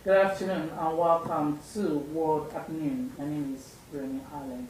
Good afternoon and welcome to World at Noon. My name is Remy Allen.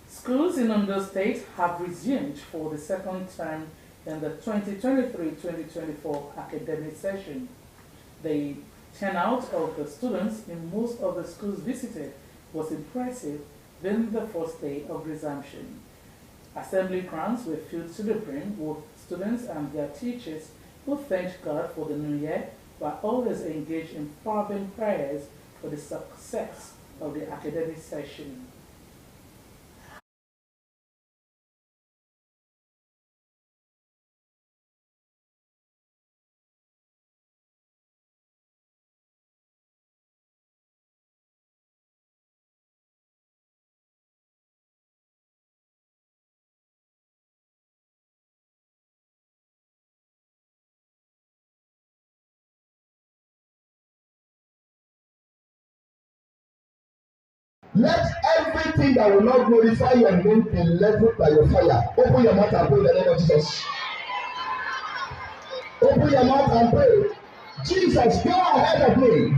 Schools in Ondo State have resumed for the second term in the 2023-2024 academic session. The turnout of the students in most of the schools visited was impressive during the first day of resumption. Assembly grounds were filled to the brim with students and their teachers who thanked God for the new year, while always engaged in fervent prayers for the success of the academic session. Let everything that will not glorify your name be leveled by your fire. Open your mouth and pray in the name of Jesus. Open your mouth and pray. Jesus, go ahead of me.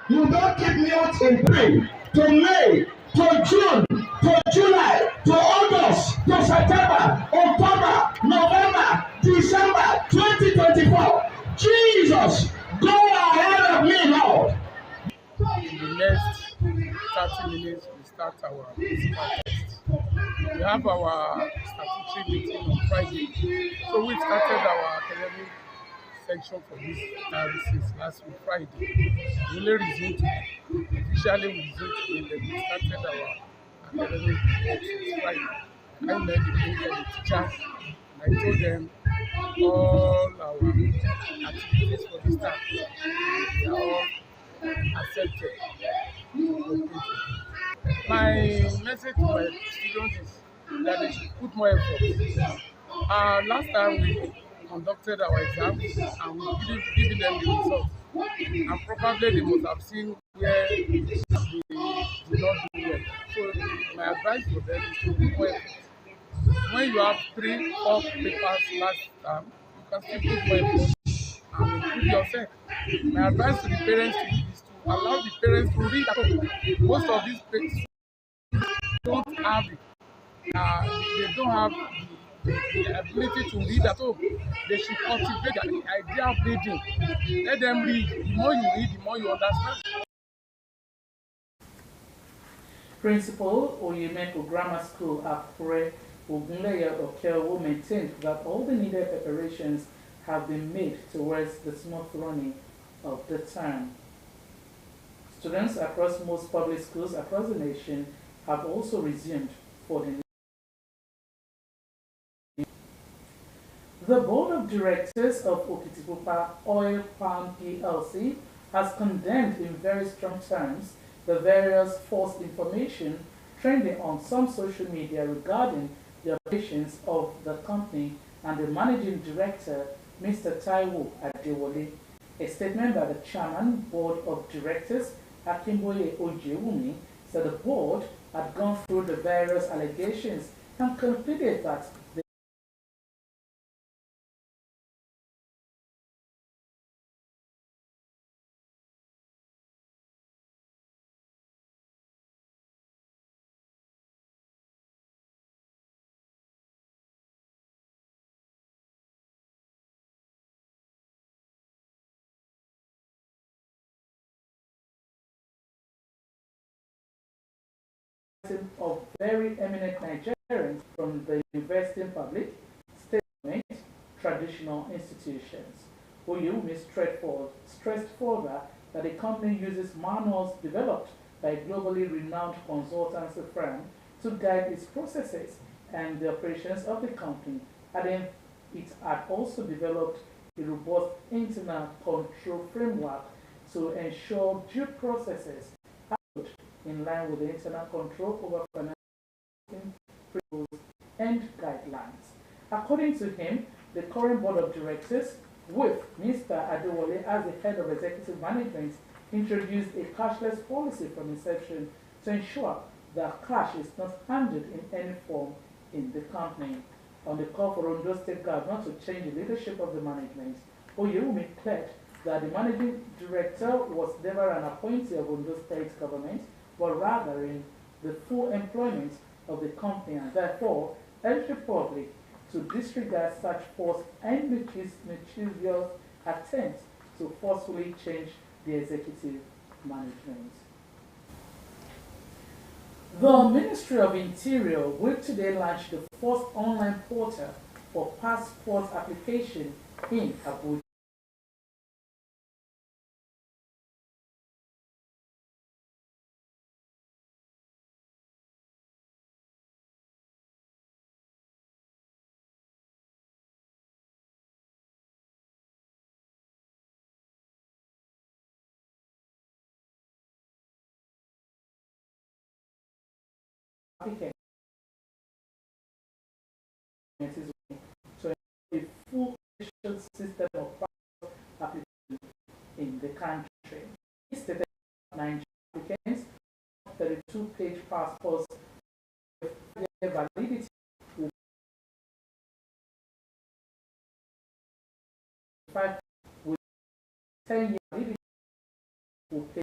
You don't keep me out in pray. To May, to June, to July, to August, to September, October, November, December 2024. Jesus, go ahead of me, Lord. In the next 30 minutes, we start our physical test. We have our statutory meeting on Friday. So we started our academic section for this since last week, Friday. We only resumed officially we resumed today, then we started our academic work since Friday. I met the teachers and I told them all our activities for this time. They are all accepted. My message to my students is that they should put more effort. Last time we conducted our exams and we given them the results, and probably they must have seen where they did not do well. So my advice for them is to put more effort. When you have 3 or 4 papers last time, you can still put more effort and improve yourself. My advice to the parents is to allow the parents to read at home. Most of these parents don't have they don't have the ability to read at home. They should cultivate the idea of reading. Let them read. The more you read, the more you understand. Principal Oyemeko Grammar School Akure Ogunleye Okeowo maintained that all the needed preparations have been made towards the smooth running of the term. Students across most public schools across the nation have also resumed for the Board of Directors of Okitipupa Oil Palm PLC has condemned in very strong terms the various false information trending on some social media regarding the operations of the company and the managing director, Mr. Taiwo Adewale. A statement by the chairman, Board of Directors, Akimboye Ojewumi, said the board had gone through the various allegations and concluded that of very eminent Nigerians from the investing public, state, traditional institutions. Oyewumi stressed further that the company uses manuals developed by a globally renowned consultancy firm to guide its processes and the operations of the company, adding it had also developed a robust internal control framework to ensure due processes in line with the internal control over financial principles and guidelines. According to him, the current board of directors, with Mr. Adewale as the head of executive management, introduced a cashless policy from inception to ensure that cash is not handled in any form in the company. On the call for Ondo State government to change the leadership of the management, Oyewumi pledged that the managing director was never an appointee of Ondo State government, but rather in the full employment of the company, and therefore urged the public to disregard such false and mischievous attempts to forcefully change the executive management. The Ministry of Interior will today launch the first online portal for passport application in Abuja. Applicant is to a full system of passport application in the country. He stated that Nigerian applicants 32-page passports with validity will 5 with 10-year validity will pay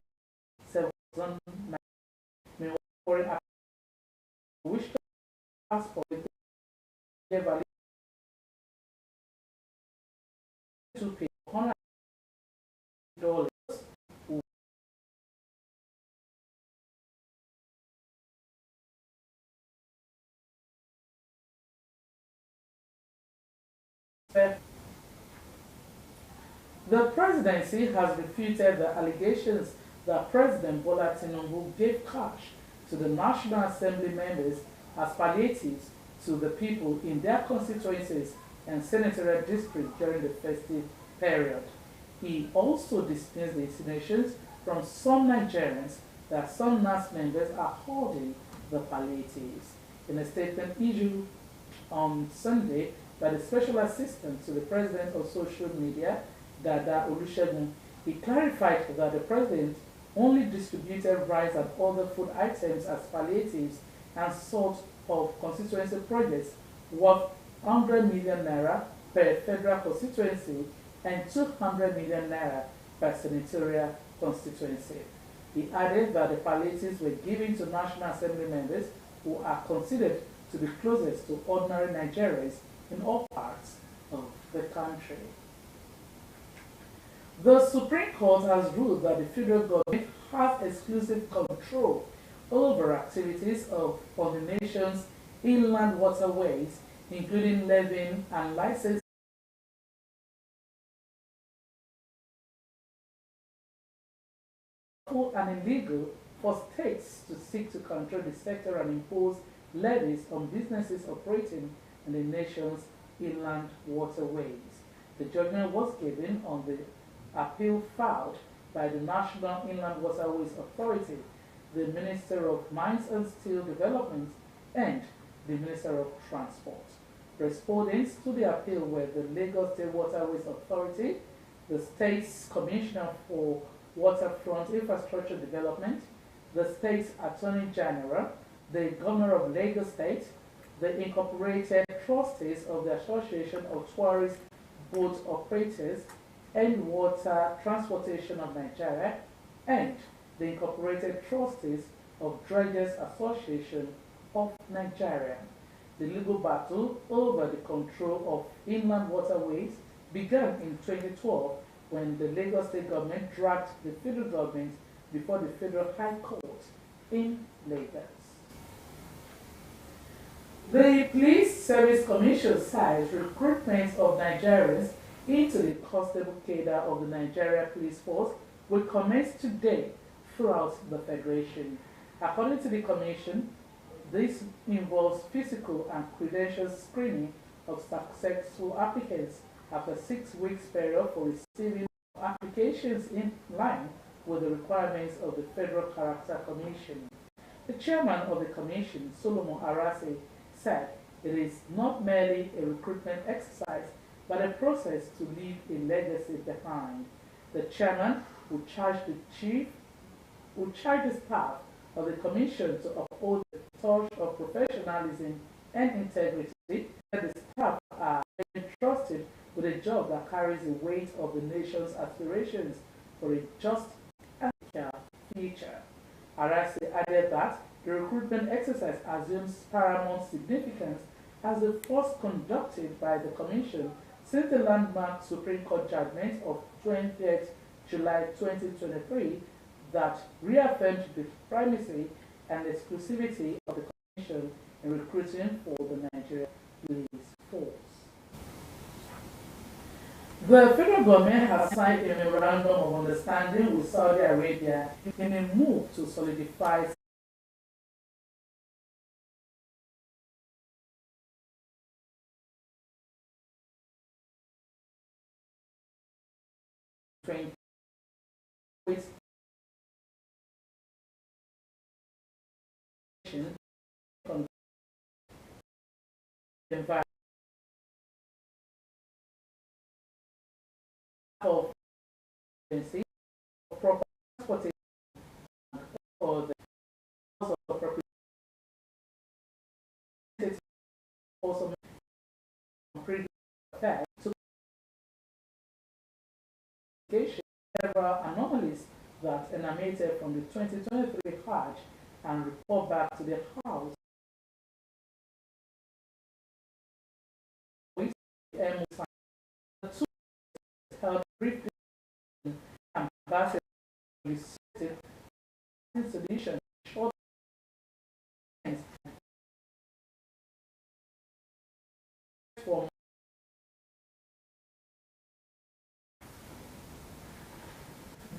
7,000. Meanwhile, foreign applicants who wish to passport with validity to pay $100 The presidency has refuted the allegations that President Bola Tinubu gave cash to the National Assembly members as palliatives to the people in their constituencies and senatorial districts during the festive period. He also dismissed the insinuations from some Nigerians that some NAS members are holding the palliatives. In a statement issued on Sunday by the Special Assistant to the President of Social Media, Dada Olusegun, he clarified that the President only distributed rice and other food items as palliatives and sort of constituency projects worth 100 million naira per federal constituency and 200 million naira per senatorial constituency. He added that the palliatives were given to National Assembly members who are considered to be closest to ordinary Nigerians in all parts of the country. The Supreme Court has ruled that the federal government has exclusive control over activities on the nation's inland waterways, including levying and licensing and illegal for states to seek to control the sector and impose levies on businesses operating in the nation's inland waterways. The judgment was given on the appeal filed by the National Inland Waterways Authority, the Minister of Mines and Steel Development, and the Minister of Transport. Respondents to the appeal were the Lagos State Waterways Authority, the State's Commissioner for Waterfront Infrastructure Development, the State's Attorney General, the Governor of Lagos State, the Incorporated Trustees of the Association of Tourist Boat Operators and Water Transportation of Nigeria, and the Incorporated Trustees of Dredgers Association of Nigeria. The legal battle over the control of inland waterways began in 2012 when the Lagos State government dragged the federal government before the Federal High Court in Lagos. The Police Service Commission says recruitment of Nigerians into the constable cadre of the Nigeria Police Force will commence today throughout the Federation. According to the Commission, this involves physical and credential screening of successful applicants after 6 weeks period for receiving applications in line with the requirements of the Federal Character Commission. The chairman of the commission, Solomon Arase, said it is not merely a recruitment exercise, but a process to leave a legacy behind. The chairman will charge the staff of the commission to uphold the torch of professionalism and integrity, that the staff are entrusted with a job that carries the weight of the nation's aspirations for a just and secure future. Osrc added that the recruitment exercise assumes paramount significance as the first conducted by the Commission since the landmark Supreme Court judgment of 20th July 2023 that reaffirmed the primacy and exclusivity of the Commission in recruiting for the Nigerian Police Force. The federal government has signed a memorandum of understanding with Saudi Arabia in a move to solidify with environment of agency proper transportation for the House of Representatives also previous attack to several anomalies that emanated from the 2023 Hajj and report back to the House. The two held brief ambassador restricted solution short for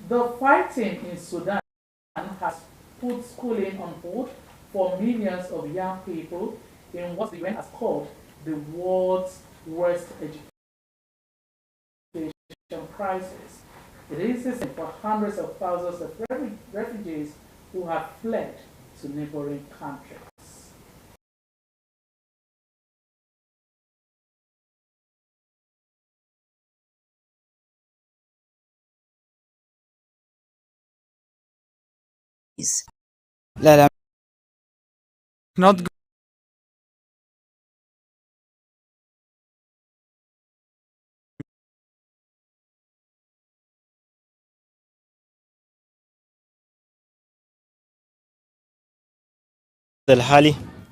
the fighting in Sudan has put schooling on hold for millions of young people in what the UN has called the world's worst education crisis. It is the same for hundreds of thousands of refugees who have fled to neighboring countries. لا لا not good.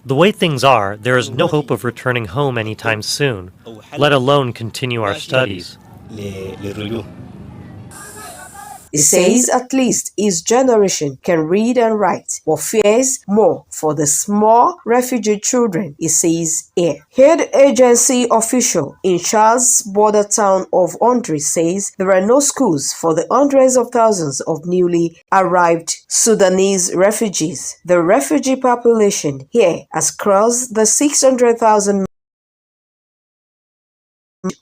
The way things are, there is no hope of returning home anytime soon, let alone continue our studies. It says at least his generation can read and write, but fears more for the small refugee children, it says here. Head agency official in Chad's border town of Ondri says there are no schools for the hundreds of thousands of newly arrived Sudanese refugees. The refugee population here has crossed the 600,000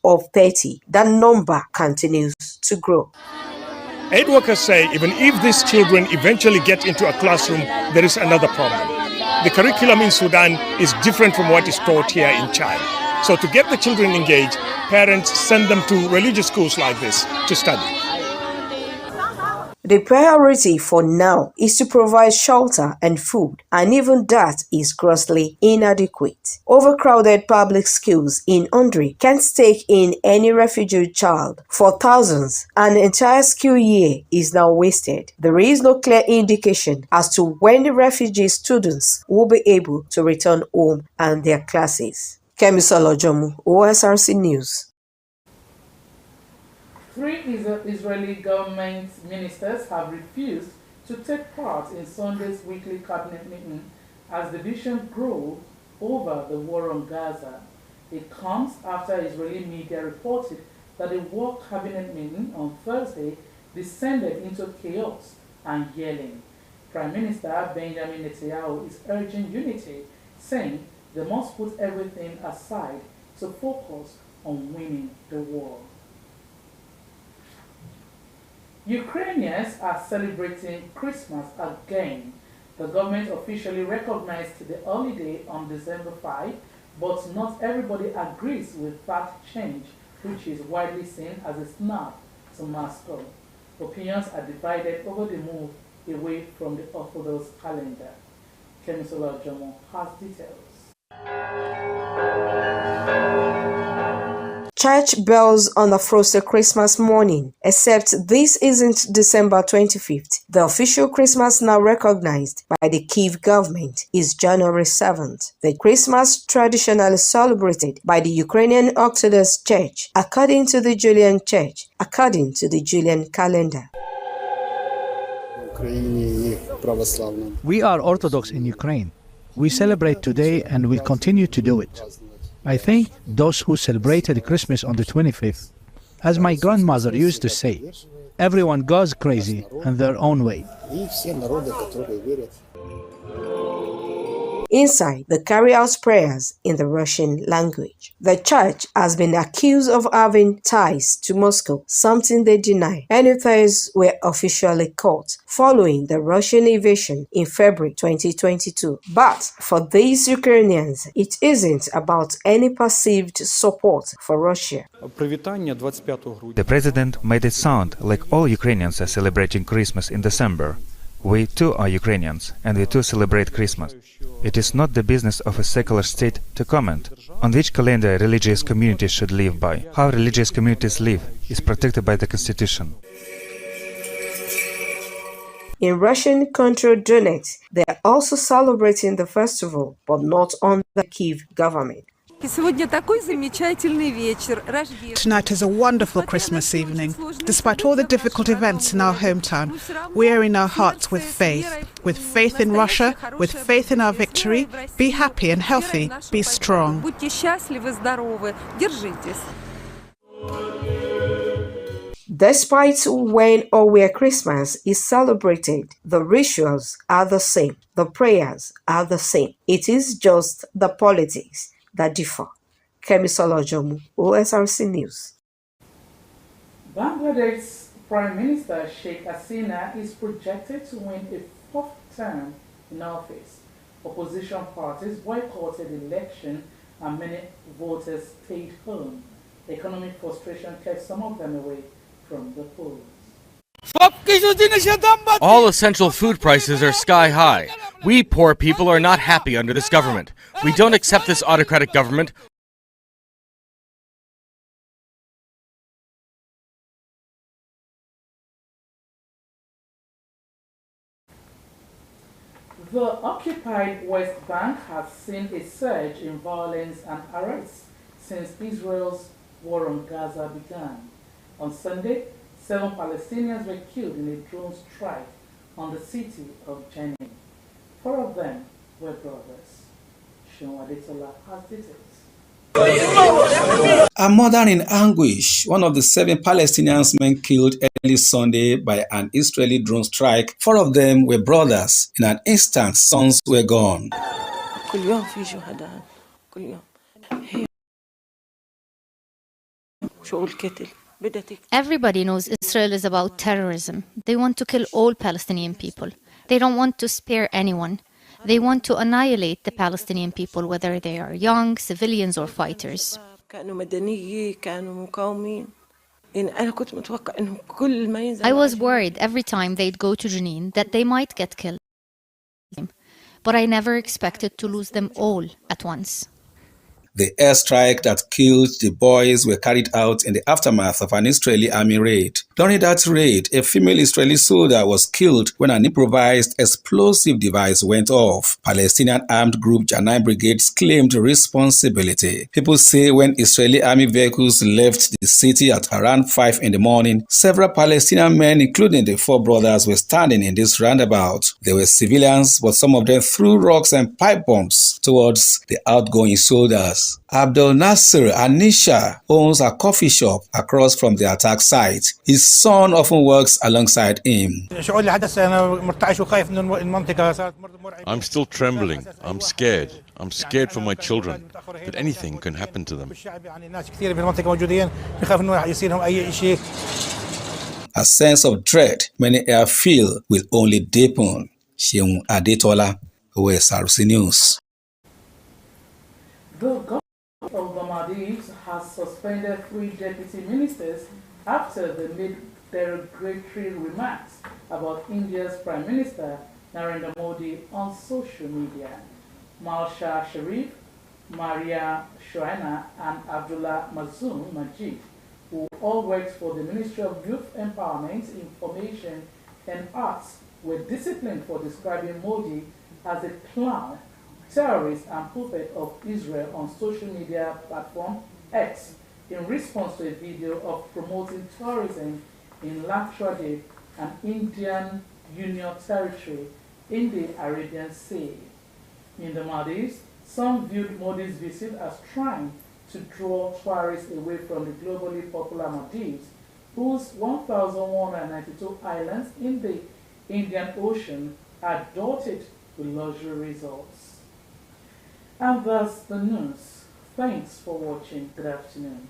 of 30. That number continues to grow. Aid workers say even if these children eventually get into a classroom, there is another problem. The curriculum in Sudan is different from what is taught here in Chad. So to get the children engaged, parents send them to religious schools like this to study. The priority for now is to provide shelter and food, and even that is grossly inadequate. Overcrowded public schools in Ondri can't take in any refugee child. For thousands, an entire school year is now wasted. There is no clear indication as to when the refugee students will be able to return home and their classes. Kemisola Jomu, Osrc News. 3 Israeli government ministers have refused to take part in Sunday's weekly cabinet meeting as divisions grow over the war on Gaza. It comes after Israeli media reported that the war cabinet meeting on Thursday descended into chaos and yelling. Prime Minister Benjamin Netanyahu is urging unity, saying they must put everything aside to focus on winning the war. Ukrainians are celebrating Christmas again. The government officially recognized the holiday on December 5, but not everybody agrees with that change, which is widely seen as a snap to Moscow. Opinions are divided over the move away from the Orthodox calendar. Kemisola Jomo has details. Church bells on a frosty Christmas morning, except this isn't December 25th. The official Christmas now recognized by the Kyiv government is January 7th. The Christmas traditionally celebrated by the Ukrainian Orthodox Church according to the Julian calendar. We are Orthodox in Ukraine. We celebrate today and will continue to do it. I think those who celebrated Christmas on the 25th, as my grandmother used to say, everyone goes crazy in their own way. Inside, they carry out prayers in the Russian language. The church has been accused of having ties to Moscow, something they deny. Any ties were officially caught following the Russian invasion in February 2022. But for these Ukrainians, it isn't about any perceived support for Russia. The president made it sound like all Ukrainians are celebrating Christmas in December. We too are Ukrainians, and we too celebrate Christmas. It is not the business of a secular state to comment on which calendar religious communities should live by. How religious communities live is protected by the Constitution. In Russian-controlled Donetsk, they are also celebrating the festival, but not under the Kyiv government. Tonight is a wonderful Christmas evening. Despite all the difficult events in our hometown, we are in our hearts with faith in Russia, with faith in our victory. Be happy and healthy, be strong. Despite when or where Christmas is celebrated, the rituals are the same, the prayers are the same. It is just the politics that differ. Kemisola Jomu, Osrc News. Bangladesh's Prime Minister Sheikh Hasina is projected to win a fourth term in office. Opposition parties boycotted the election and many voters stayed home. Economic frustration kept some of them away from the polls. All essential food prices are sky high. We poor people are not happy under this government. We don't accept this autocratic government. The occupied West Bank has seen a surge in violence and arrests since Israel's war on Gaza began. On Sunday, 7 Palestinians were killed in a drone strike on the city of Jenin. 4 of them were brothers. Sean Adetola has details. A mother in anguish, one of the 7 Palestinian men killed early Sunday by an Israeli drone strike. 4 of them were brothers. In an instant, sons were gone. Everybody knows Israel is about terrorism. They want to kill all Palestinian people. They don't want to spare anyone. They want to annihilate the Palestinian people, whether they are young, civilians, or fighters. I was worried every time they'd go to Jenin that they might get killed. But I never expected to lose them all at once. The airstrike that killed the boys were carried out in the aftermath of an Israeli army raid. During that raid, a female Israeli soldier was killed when an improvised explosive device went off. Palestinian armed group Janai Brigades claimed responsibility. People say when Israeli army vehicles left the city at around 5 in the morning, several Palestinian men, including the 4 brothers, were standing in this roundabout. They were civilians, but some of them threw rocks and pipe bombs towards the outgoing soldiers. Abdel Nasser Anisha owns a coffee shop across from the attack site. His son often works alongside him. I'm still trembling. I'm scared. I'm scared for my children, that anything can happen to them. A sense of dread many here feel will only deepen. Seun Adetola, Osrc News. The government of the Maldives has suspended 3 deputy ministers after they made derogatory remarks about India's Prime Minister Narendra Modi on social media. Malshah Sharif, Maria Shoaina, and Abdullah Mazoum Majid, who all worked for the Ministry of Youth Empowerment, Information and Arts, were disciplined for describing Modi as a clown, terrorist and puppet of Israel on social media platform X in response to a video of promoting tourism in Lakshadweep, an Indian Union territory in the Arabian Sea. In the Maldives, some viewed Modi's visit as trying to draw tourists away from the globally popular Maldives, whose 1,192 islands in the Indian Ocean are dotted with luxury resorts. And that's the news. Thanks for watching. Good afternoon.